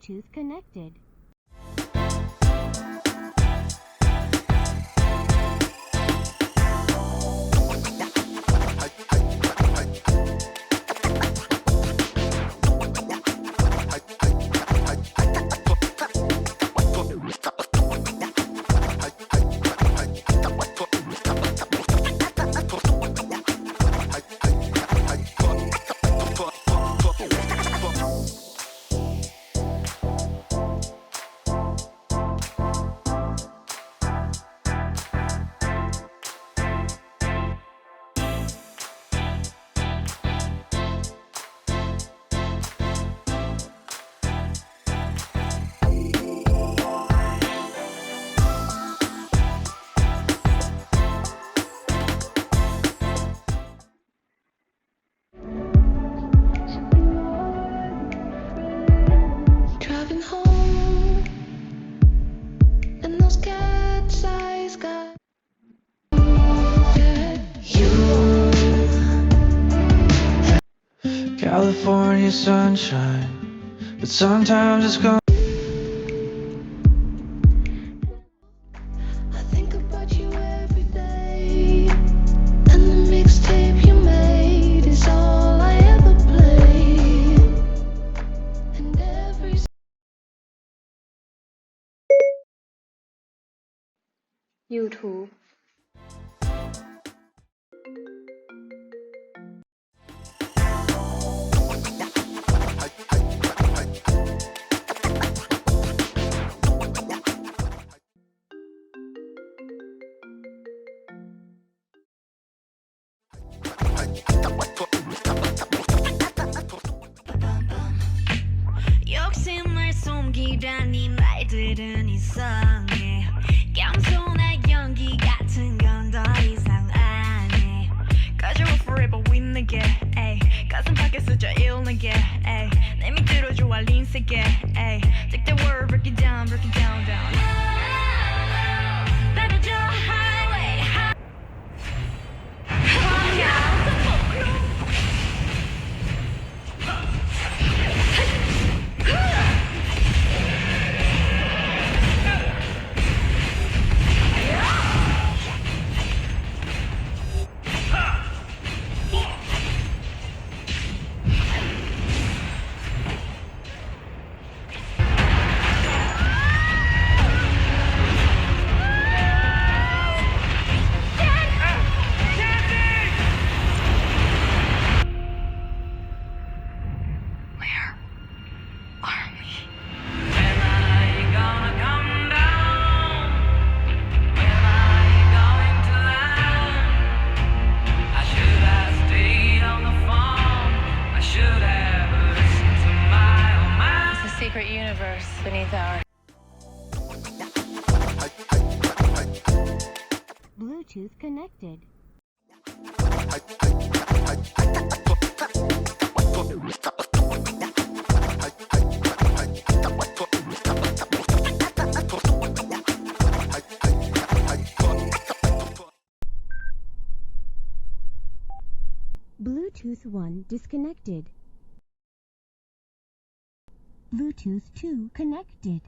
Bluetooth connected. Driving home, and those cat's eyes got you. California sunshine, but sometimes it's gone. I think about you every day, and the mixtape you made is all I ever play. And every YouTube 욕심을 숨기라니 말들은 이상해 겸손한 연기 같은 건 더 이상 안 해 Cause you're forever with 내게 에이 가슴 밖에서 제일 내게 에이 내 밑으로 좋아 린세게 에이 Take the word break it down down Baby 저 highway secret universe beneath our Bluetooth connected. Bluetooth 1 disconnected. Bluetooth 2 connected.